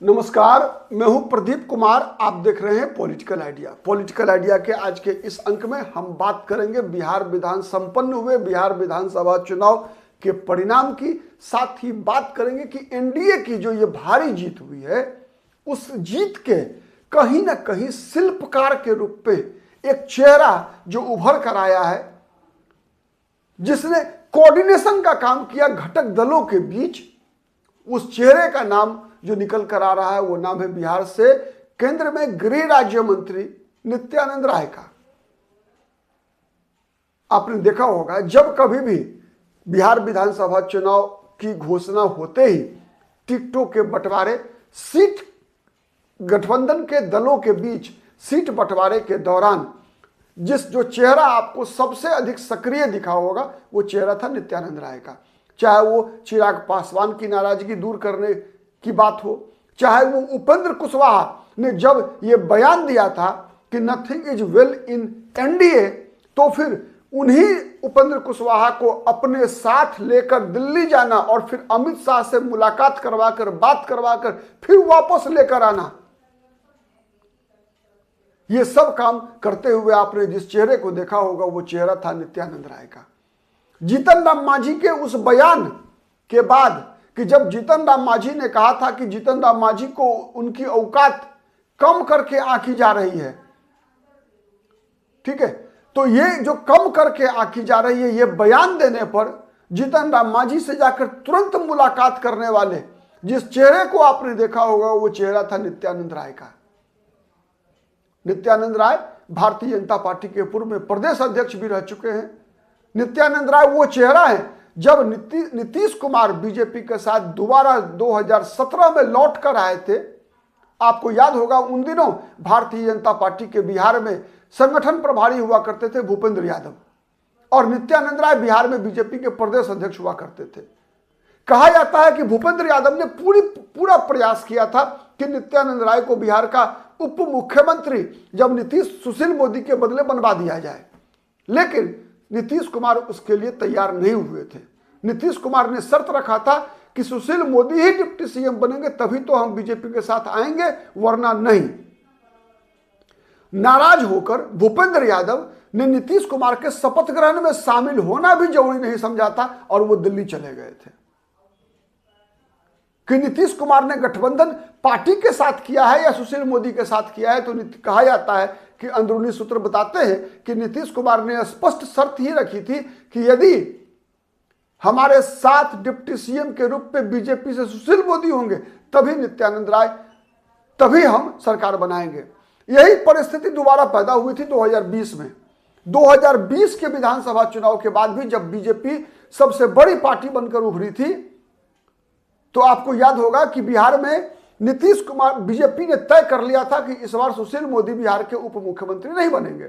नमस्कार, मैं हूं प्रदीप कुमार। आप देख रहे हैं पॉलिटिकल आइडिया। पॉलिटिकल आइडिया के आज के इस अंक में हम बात करेंगे संपन्न हुए बिहार विधानसभा चुनाव के परिणाम की। साथ ही बात करेंगे कि एनडीए की जो ये भारी जीत हुई है, उस जीत के कहीं ना कहीं शिल्पकार के रूप में एक चेहरा जो उभर कर आया है, जिसने कोऑर्डिनेशन का काम किया घटक दलों के बीच, उस चेहरे का नाम जो निकल कर आ रहा है वो नाम है बिहार से केंद्र में गृह राज्य मंत्री नित्यानंद राय का। आपने देखा होगा, जब कभी भी बिहार विधानसभा चुनाव की घोषणा होते ही टिकटों के बंटवारे, सीट गठबंधन के दलों के बीच सीट बंटवारे के दौरान जो चेहरा आपको सबसे अधिक सक्रिय दिखा होगा, वो चेहरा था नित्यानंद राय का। चाहे वो चिराग पासवान की नाराजगी दूर करने की बात हो, चाहे वो उपेंद्र कुशवाहा ने जब ये बयान दिया था कि nothing is well in NDA, तो फिर उन्हीं उपेंद्र कुशवाहा को अपने साथ लेकर दिल्ली जाना और फिर अमित शाह से मुलाकात करवाकर, बात करवाकर फिर वापस लेकर आना, ये सब काम करते हुए आपने जिस चेहरे को देखा होगा, वो चेहरा था नित्यानंद राय का। जीतन राम मांझी के उस बयान के बाद कि जब जीतन राम मांझी ने कहा था कि जीतन राम मांझी को उनकी औकात कम करके आंकी जा रही है, ठीक है, तो ये जो कम करके आंकी जा रही है, ये बयान देने पर जीतन राम मांझी से जाकर तुरंत मुलाकात करने वाले जिस चेहरे को आपने देखा होगा, वो चेहरा था नित्यानंद राय का। नित्यानंद राय भारतीय जनता पार्टी के पूर्व में प्रदेश अध्यक्ष भी रह चुके हैं। नित्यानंद राय वो चेहरा है, जब नीतीश कुमार बीजेपी के साथ दोबारा 2017 में लौट कर आए थे, आपको याद होगा, उन दिनों भारतीय जनता पार्टी के बिहार में संगठन प्रभारी हुआ करते थे भूपेंद्र यादव, और नित्यानंद राय बिहार में बीजेपी के प्रदेश अध्यक्ष हुआ करते थे। कहा जाता है कि भूपेंद्र यादव ने पूरा प्रयास किया था कि नित्यानंद राय को बिहार का उप मुख्यमंत्री जब सुशील मोदी के बदले बनवा दिया जाए, लेकिन नीतीश कुमार उसके लिए तैयार नहीं हुए थे। नीतीश कुमार ने शर्त रखा था कि सुशील मोदी ही डिप्टी सीएम बनेंगे तभी तो हम बीजेपी के साथ आएंगे, वरना नहीं। नाराज होकर भूपेंद्र यादव ने नीतीश कुमार के शपथ ग्रहण में शामिल होना भी जरूरी नहीं समझा था और वो दिल्ली चले गए थे। कि नीतीश कुमार ने गठबंधन पार्टी के साथ किया है या सुशील मोदी के साथ किया है, तो कहा जाता है कि अंदरूनी सूत्र बताते हैं कि नीतीश कुमार ने स्पष्ट शर्त ही रखी थी कि यदि हमारे साथ डिप्टी सीएम के रूप में बीजेपी से सुशील मोदी होंगे, तभी नित्यानंद राय, तभी हम सरकार बनाएंगे। यही परिस्थिति दोबारा पैदा हुई थी 2020 में। 2020 के विधानसभा चुनाव के बाद भी जब बीजेपी सबसे बड़ी पार्टी बनकर उभरी थी, तो आपको याद होगा कि बिहार में नीतीश कुमार, बीजेपी ने तय कर लिया था कि इस बार सुशील मोदी बिहार के उप मुख्यमंत्री नहीं बनेंगे।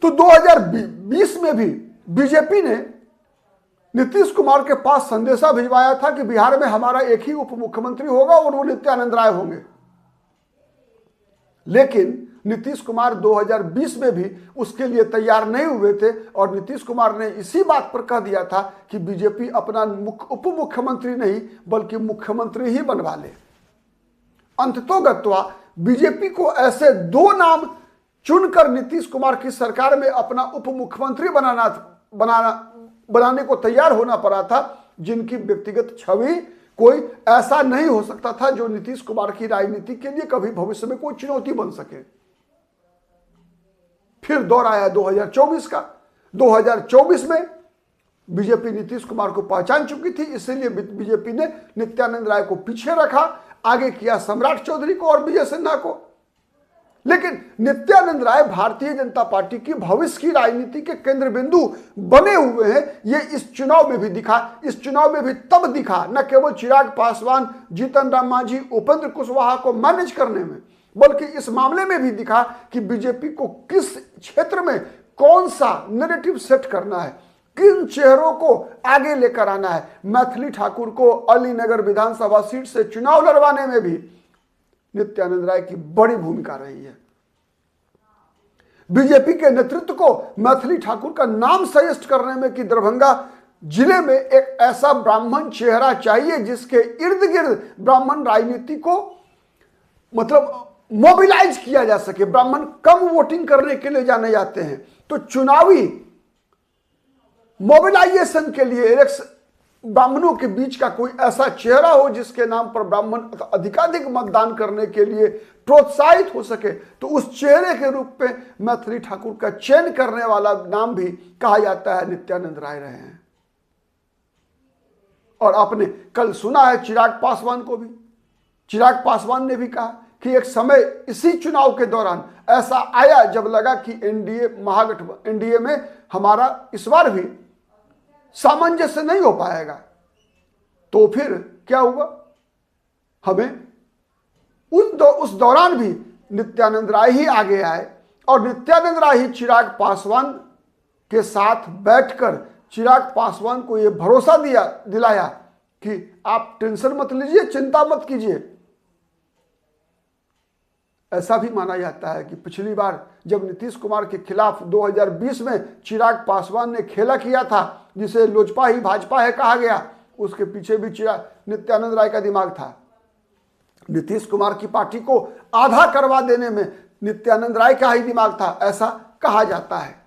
तो 2020 में भी बीजेपी ने नीतीश कुमार के पास संदेशा भिजवाया था कि बिहार में हमारा एक ही उप मुख्यमंत्री होगा और वो नित्यानंद राय होंगे। लेकिन नीतीश कुमार 2020 में भी उसके लिए तैयार नहीं हुए थे और नीतीश कुमार ने इसी बात पर कह दिया था कि बीजेपी अपना उप मुख्यमंत्री नहीं बल्कि मुख्यमंत्री ही बनवा ले। अंततोगत्वा बीजेपी को ऐसे दो नाम चुनकर नीतीश कुमार की सरकार में अपना उप मुख्यमंत्री बनाने को तैयार होना पड़ा था, जिनकी व्यक्तिगत छवि कोई ऐसा नहीं हो सकता था जो नीतीश कुमार की राजनीति के लिए कभी भविष्य में कोई चुनौती बन सके। फिर दौर आया 2024 का। 2024 में बीजेपी नीतीश कुमार को पहचान चुकी थी, इसलिए बीजेपी ने नित्यानंद राय को पीछे रखा, आगे किया सम्राट चौधरी को और विजय सिन्हा को। लेकिन नित्यानंद राय भारतीय जनता पार्टी की भविष्य की राजनीति के केंद्र बिंदु बने हुए हैं। ये इस चुनाव में भी दिखा। इस चुनाव में भी तब दिखा, न केवल चिराग पासवान, जीतन राम मांझी, उपेंद्र कुशवाहा को मैनेज करने में, बल्कि इस मामले में भी दिखा कि बीजेपी को किस क्षेत्र में कौन सा नैरेटिव सेट करना है, किन चेहरों को आगे लेकर आना है। मैथिली ठाकुर को अलीनगर विधानसभा सीट से चुनाव लड़वाने में भी नित्यानंद राय की बड़ी भूमिका रही है। बीजेपी के नेतृत्व को मैथिली ठाकुर का नाम सजेस्ट करने में कि दरभंगा जिले में एक ऐसा ब्राह्मण चेहरा चाहिए जिसके इर्द गिर्द ब्राह्मण राजनीति को मतलब मोबिलाइज किया जा सके। ब्राह्मण कम वोटिंग करने के लिए जाने जाते हैं, तो चुनावी मोबिलाइजेशन के लिए ब्राह्मणों के बीच का कोई ऐसा चेहरा हो जिसके नाम पर ब्राह्मण अधिकाधिक मतदान करने के लिए प्रोत्साहित हो सके। तो उस चेहरे के रूप में मैथिली ठाकुर का चयन करने वाला नाम भी कहा जाता है नित्यानंद राय रहे हैं। और आपने कल सुना है चिराग पासवान को भी, चिराग पासवान ने भी कहा कि एक समय इसी चुनाव के दौरान ऐसा आया जब लगा कि एनडीए में हमारा इस बार भी सामंजस्य नहीं हो पाएगा। तो फिर क्या हुआ, हमें उस दौरान भी नित्यानंद राय ही आगे आए और नित्यानंद राय ही चिराग पासवान के साथ बैठकर चिराग पासवान को यह भरोसा दिलाया कि आप टेंशन मत लीजिए, चिंता मत कीजिए। ऐसा भी माना जाता है कि पिछली बार जब नीतीश कुमार के खिलाफ 2020 में चिराग पासवान ने खेला किया था, जिसे लोजपा ही भाजपा है कहा गया, उसके पीछे भी नित्यानंद राय का दिमाग था। नीतीश कुमार की पार्टी को आधा करवा देने में नित्यानंद राय का ही दिमाग था, ऐसा कहा जाता है।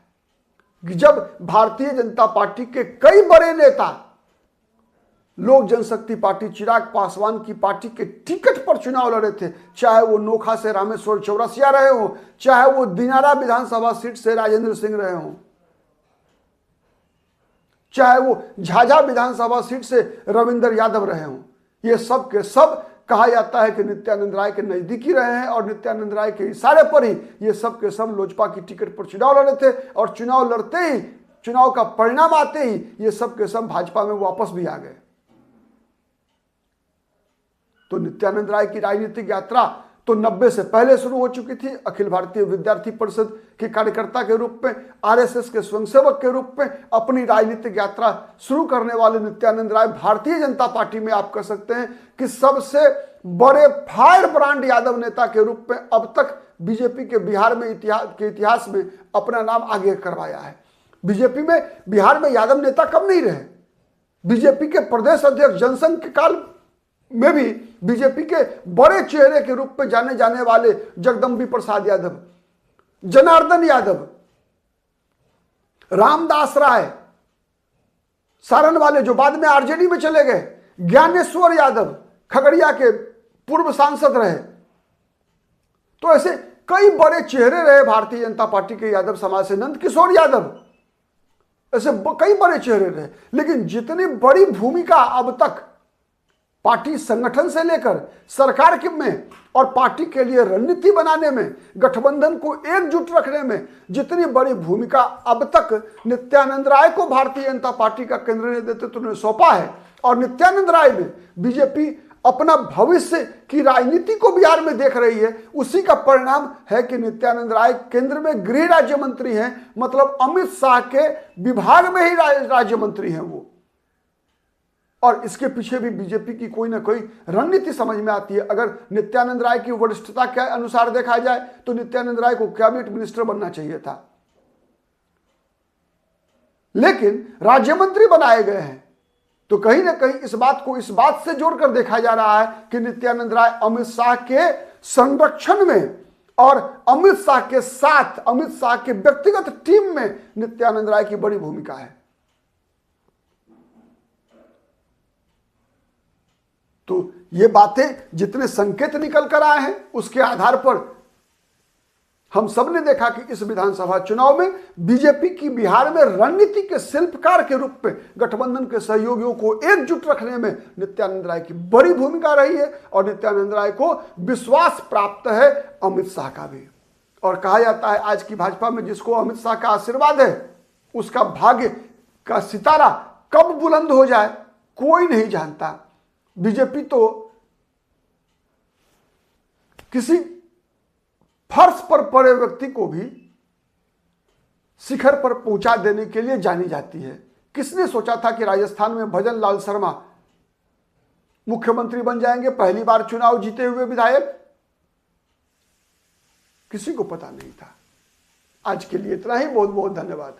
जब भारतीय जनता पार्टी के कई बड़े नेता लोक जनशक्ति पार्टी चिराग पासवान की पार्टी के टिकट पर चुनाव लड़े थे, चाहे वो नोखा से रामेश्वर चौरसिया रहे हो, चाहे वो दिनारा विधानसभा सीट से राजेंद्र सिंह रहे हो, चाहे वो झाझा विधानसभा सीट से रविंद्र यादव रहे हो, ये सब के सब कहा जाता है कि नित्यानंद राय के नजदीकी रहे हैं और नित्यानंद राय के इशारे पर ही ये सब के सब लोजपा की टिकट पर चुनाव लड़े थे। और चुनाव लड़ते ही, चुनाव का परिणाम आते ही ये सब के सब भाजपा में वापस भी आ गए। तो नित्यानंद राय की राजनीतिक यात्रा तो 90 से पहले शुरू हो चुकी थी। अखिल भारतीय विद्यार्थी परिषद के कार्यकर्ता के रूप में, आरएसएस के स्वयंसेवक के रूप में अपनी राजनीतिक यात्रा शुरू करने वाले नित्यानंद राय भारतीय जनता पार्टी में आप कह सकते हैं कि सबसे बड़े फायर ब्रांड यादव नेता के रूप में अब तक बीजेपी के बिहार में इतिहास में अपना नाम आगे करवाया है। बीजेपी में बिहार में यादव नेता कम नहीं रहे। बीजेपी के प्रदेश अध्यक्ष जनसंघ के काल में भी बीजेपी के बड़े चेहरे के रूप में जाने जाने वाले जगदम्बी प्रसाद यादव, जनार्दन यादव, रामदास राय सारण वाले जो बाद में आरजेडी में चले गए, ज्ञानेश्वर यादव खगड़िया के पूर्व सांसद रहे। तो ऐसे कई बड़े चेहरे रहे भारतीय जनता पार्टी के यादव समाज से, नंद किशोर यादव, ऐसे कई बड़े चेहरे रहे। लेकिन जितनी बड़ी भूमिका अब तक पार्टी संगठन से लेकर सरकार के में और पार्टी के लिए रणनीति बनाने में, गठबंधन को एकजुट रखने में जितनी बड़ी भूमिका अब तक नित्यानंद राय को भारतीय जनता पार्टी का केंद्रीय नेतृत्व ने सौंपा है, और नित्यानंद राय में बीजेपी अपना भविष्य की राजनीति को बिहार में देख रही है, उसी का परिणाम है कि नित्यानंद राय केंद्र में गृह राज्य मंत्री हैं। मतलब अमित शाह के विभाग में ही राज्य मंत्री हैं वो। और इसके पीछे भी बीजेपी की कोई ना कोई रणनीति समझ में आती है। अगर नित्यानंद राय की वरिष्ठता के अनुसार देखा जाए तो नित्यानंद राय को कैबिनेट मिनिस्टर बनना चाहिए था, लेकिन राज्य मंत्री बनाए गए हैं। तो कहीं ना कहीं इस बात से जोड़कर देखा जा रहा है कि नित्यानंद राय अमित शाह के संरक्षण में और अमित शाह के साथ, अमित शाह के व्यक्तिगत टीम में नित्यानंद राय की बड़ी भूमिका है। तो ये बातें जितने संकेत निकल कर आए हैं उसके आधार पर हम सब ने देखा कि इस विधानसभा चुनाव में बीजेपी की बिहार में रणनीति के शिल्पकार के रूप में गठबंधन के सहयोगियों को एकजुट रखने में नित्यानंद राय की बड़ी भूमिका रही है। और नित्यानंद राय को विश्वास प्राप्त है अमित शाह का भी। और कहा जाता है आज की भाजपा में जिसको अमित शाह का आशीर्वाद है उसका भाग्य का सितारा कब बुलंद हो जाए कोई नहीं जानता। बीजेपी तो किसी फर्श पर पड़े व्यक्ति को भी शिखर पर पहुंचा देने के लिए जानी जाती है। किसने सोचा था कि राजस्थान में भजन लाल शर्मा मुख्यमंत्री बन जाएंगे, पहली बार चुनाव जीते हुए विधायक? किसी को पता नहीं था। आज के लिए इतना ही, बहुत बहुत धन्यवाद।